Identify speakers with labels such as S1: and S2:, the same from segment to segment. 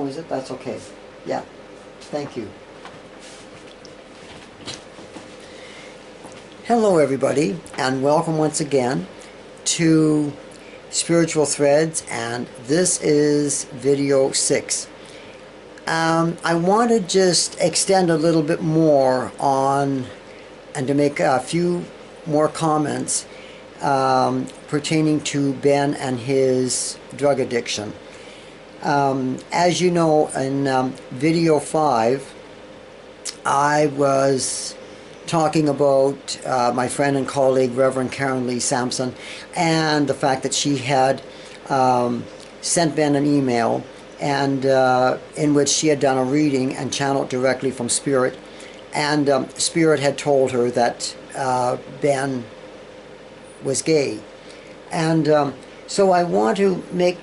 S1: is it? That's okay. Yeah. Thank you. Hello everybody, and welcome once again to Spiritual Threads, and this is video 6. I want to just extend a little bit more on, and to make a few more comments pertaining to Ben and his drug addiction. As you know, in video 5, I was talking about my friend and colleague Reverend Karen Lee Sampson, and the fact that she had sent Ben an email, and in which she had done a reading and channeled directly from Spirit, and Spirit had told her that Ben was gay. And so I want to make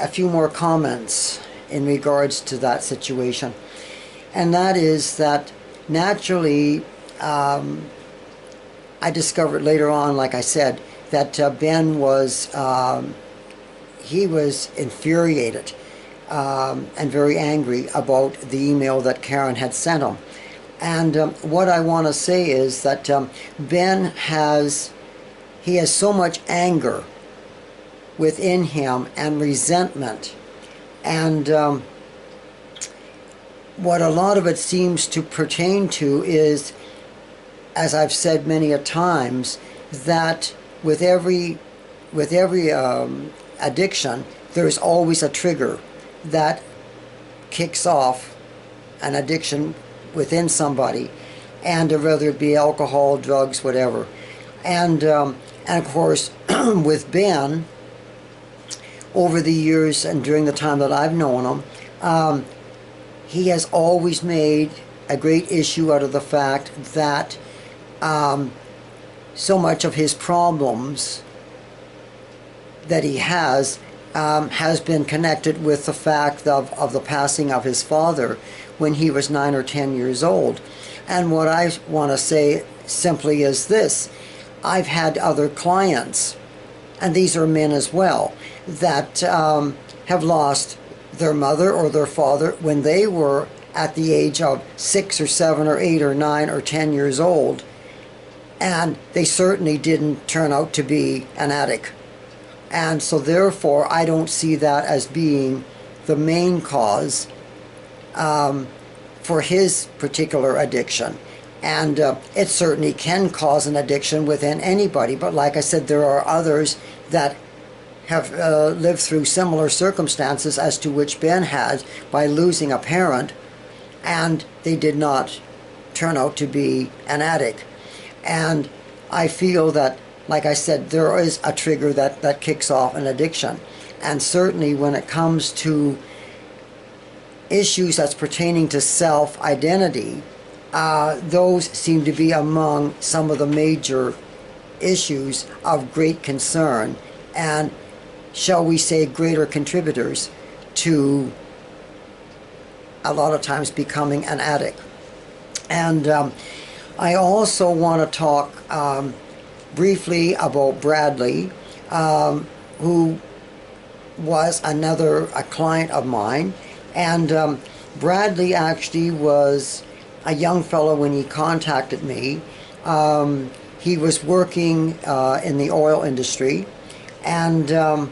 S1: a few more comments in regards to that situation, and that is that naturally I discovered later on, like I said, that Ben was he was infuriated and very angry about the email that Karen had sent him. And what I want to say is that Ben has so much anger within him and resentment, and what a lot of it seems to pertain to is, as I've said many a times, that with every addiction, there's always a trigger that kicks off an addiction within somebody, and whether it be alcohol, drugs, whatever. And of course, with Ben, over the years and during the time that I've known him, he has always made a great issue out of the fact that so much of his problems that he has been connected with the fact of the passing of his father when he was 9 or 10 years old. And what I want to say simply is this: I've had other clients, and these are men as well, that have lost their mother or their father when they were at the age of 6 or 7 or 8 or 9 or 10 years old, and they certainly didn't turn out to be an addict. And so therefore I don't see that as being the main cause for his particular addiction. And it certainly can cause an addiction within anybody, but like I said, there are others that have lived through similar circumstances as to which Ben had, by losing a parent, and they did not turn out to be an addict. And I feel that, like I said, there is a trigger that kicks off an addiction. And certainly when it comes to issues that's pertaining to self-identity, those seem to be among some of the major issues of great concern, and shall we say greater contributors to a lot of times becoming an addict. And I also want to talk briefly about Bradley, who was a client of mine. And Bradley actually was a young fellow when he contacted me. He was working in the oil industry, and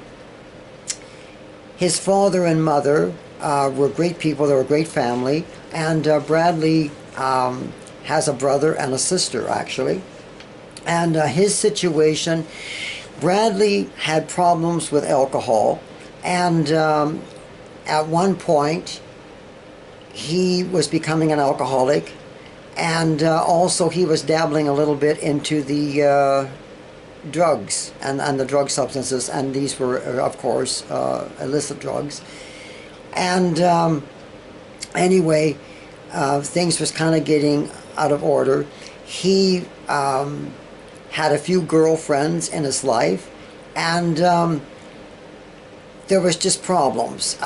S1: his father and mother were great people. They were a great family, and Bradley has a brother and a sister, actually. And his situation, Bradley had problems with alcohol, and at one point he was becoming an alcoholic, and also he was dabbling a little bit into the drugs and the drug substances, and these were of course illicit drugs. And anyway, things was kind of getting out of order. He had a few girlfriends in his life, and there was just problems.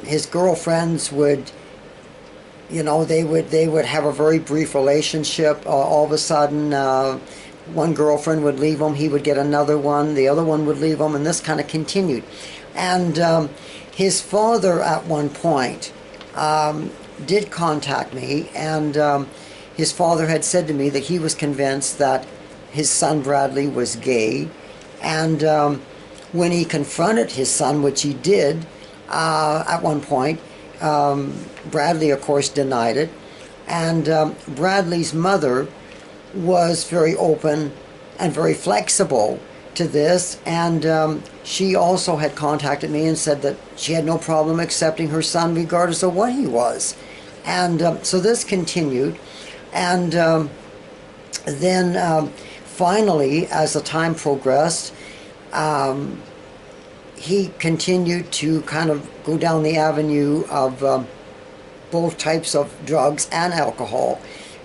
S1: His girlfriends would, you know, they would have a very brief relationship. All of a sudden, one girlfriend would leave him, he would get another one, the other one would leave him, and this kind of continued. And His father at one point did contact me, and his father had said to me that he was convinced that his son Bradley was gay, and when he confronted his son, which he did at one point, Bradley of course denied it, and Bradley's mother was very open and very flexible to this, and she also had contacted me and said that she had no problem accepting her son regardless of what he was. And so this continued, and then finally, as the time progressed, he continued to kind of go down the avenue of both types of drugs and alcohol,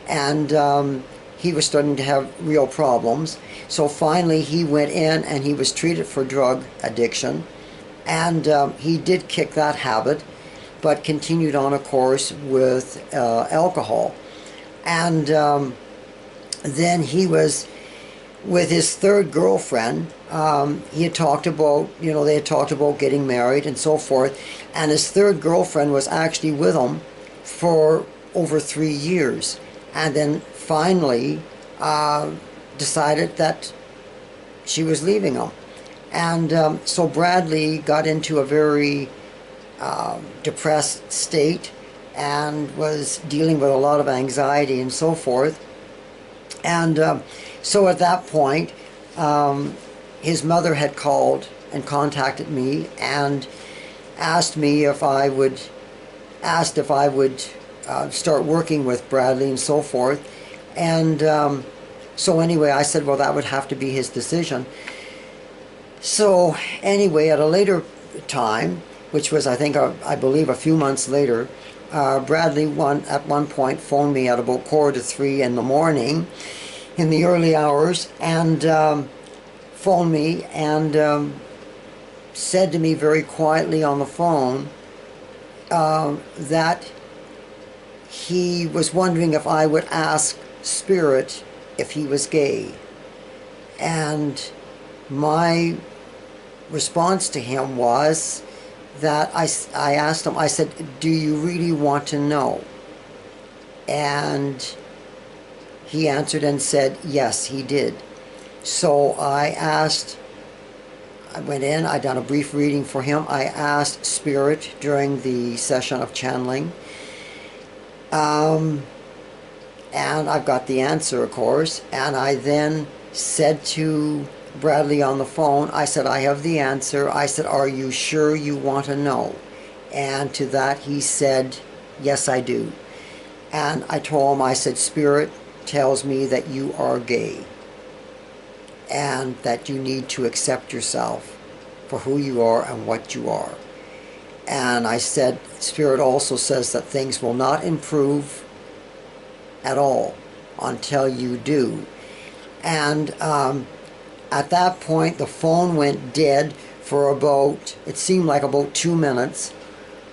S1: and he was starting to have real problems. So finally he went in and he was treated for drug addiction, and he did kick that habit, but continued on a course with alcohol. And then he was with his third girlfriend. He had talked about, they had talked about getting married and so forth, and his third girlfriend was actually with him for over 3 years, and then finally decided that she was leaving him. And so Bradley got into a very depressed state and was dealing with a lot of anxiety and so forth. And so at that point, his mother had called and contacted me and asked if I would start working with Bradley and so forth. And so anyway, I said, well, that would have to be his decision. So anyway, at a later time, which was I believe a few months later, Bradley at one point phoned me at about 2:45 in the morning, in the early hours, and phoned me and said to me very quietly on the phone that he was wondering if I would ask Spirit if he was gay. And my response to him was that I asked him, I said, do you really want to know? And he answered and said, yes, he did. So I went in, I done a brief reading for him. I asked Spirit during the session of channeling. And I've got the answer, of course. And I then said to Bradley on the phone, I said, I have the answer. I said, are you sure you want to know? And to that he said, yes, I do. And I told him, I said, Spirit tells me that you are gay, and that you need to accept yourself for who you are and what you are. And I said, Spirit also says that things will not improve at all until you do. And at that point, the phone went dead for it seemed like about 2 minutes.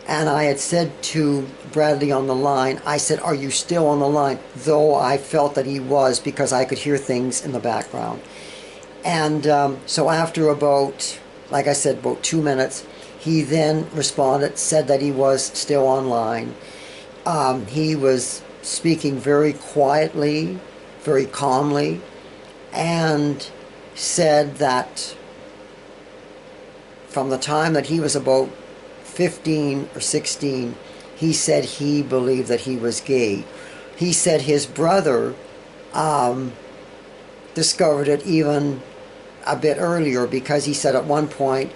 S1: And I had said to Bradley on the line, I said, are you still on the line? Though I felt that he was, because I could hear things in the background. And so after about, like I said, about 2 minutes, he then responded, said that he was still online. He was speaking very quietly, very calmly, and said that from the time that he was about 15 or 16, he said he believed that he was gay. He said his brother discovered it even a bit earlier, because he said at one point,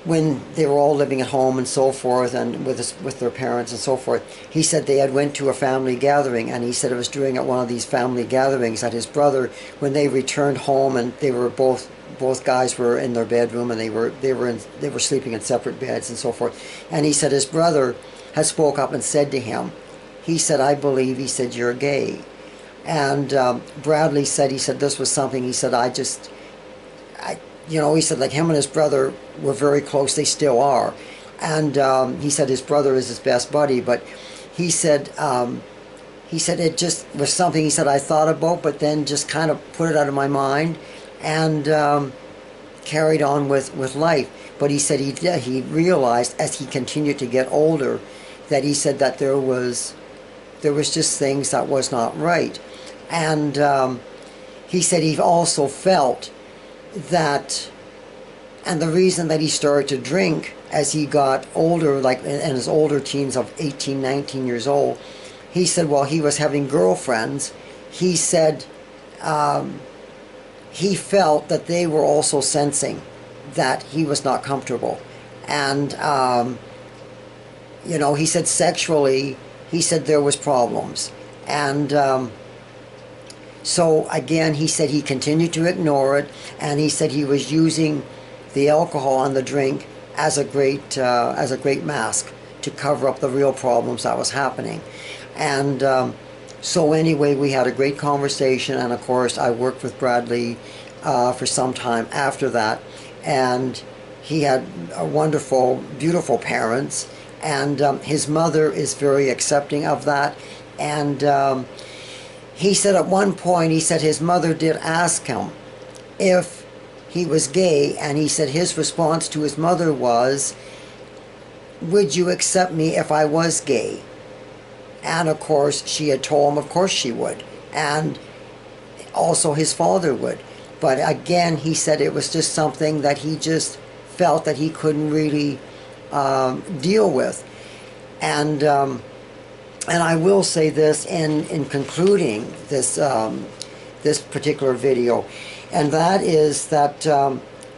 S1: when they were all living at home and so forth, and with their parents and so forth, he said they had went to a family gathering, and he said it was during at one of these family gatherings that his brother, when they returned home, and they were both guys were in their bedroom, and they were sleeping in separate beds and so forth, and he said his brother had spoke up and said to him, he said, I believe, he said, you're gay. And Bradley said, he said this was something, he said, he said, like, him and his brother were very close, they still are. And he said his brother is his best buddy, but he said it just was something, he said, I thought about, but then just kind of put it out of my mind. And carried on with life. But he said he realized as he continued to get older that he said that there was just things that was not right. And he said he also felt that, and the reason that he started to drink as he got older, like in his older teens of 18, 19 years old, he said while he was having girlfriends, he said he felt that they were also sensing that he was not comfortable. And, you know, he said sexually, he said there was problems. And so again, he said he continued to ignore it, and he said he was using the alcohol and the drink as a great mask to cover up the real problems that was happening. And so anyway, we had a great conversation, and of course I worked with Bradley for some time after that, and he had a wonderful, beautiful parents, and his mother is very accepting of that. And he said at one point, he said his mother did ask him if he was gay, and he said his response to his mother was, "Would you accept me if I was gay?" And of course she had told him of course she would, and also his father would. But again, he said it was just something that he just felt that he couldn't really deal with. And I will say this in concluding this this particular video, and that is that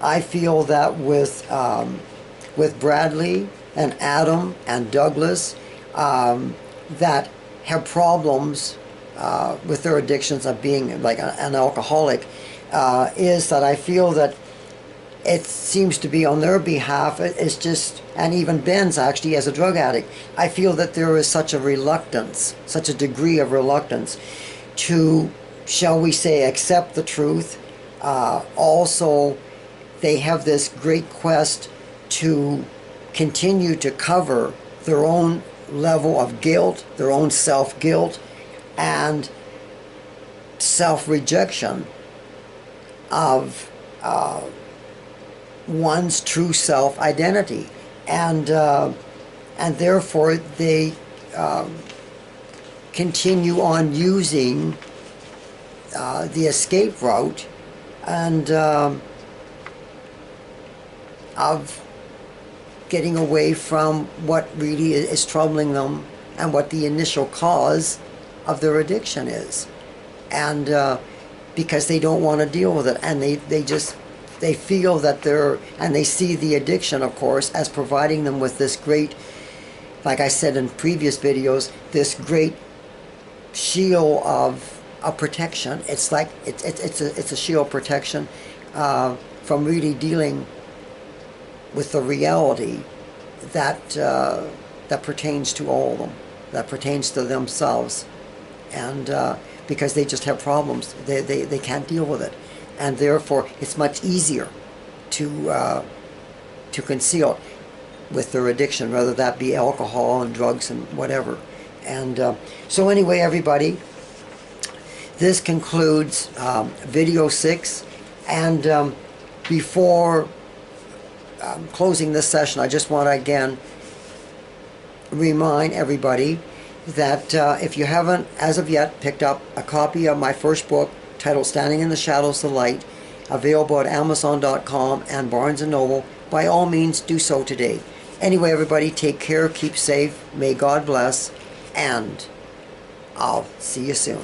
S1: I feel that with Bradley and Adam and Douglas that have problems with their addictions of being like an alcoholic, is that I feel that it seems to be on their behalf, it's just, and even Ben's actually as a drug addict, I feel that there is such a reluctance, such a degree of reluctance to, shall we say, accept the truth. Also, they have this great quest to continue to cover their own level of guilt, their own self-guilt, and self-rejection of one's true self-identity, and therefore they continue on using the escape route and of getting away from what really is troubling them and what the initial cause of their addiction is, and because they don't want to deal with it, and they feel that and they see the addiction, of course, as providing them with this great, like I said in previous videos, this great shield of protection. It's like it's a shield protection from really dealing with the reality that that pertains to all of them, that pertains to themselves, and because they just have problems, they can't deal with it, and therefore it's much easier to conceal it with their addiction, whether that be alcohol and drugs and whatever. And so anyway, everybody, this concludes video 6, and before closing this session, I just want to again remind everybody that if you haven't as of yet picked up a copy of my first book titled Standing in the Shadows of Light, available at Amazon.com and Barnes & Noble, by all means do so today. Anyway, everybody, take care, keep safe, may God bless, and I'll see you soon.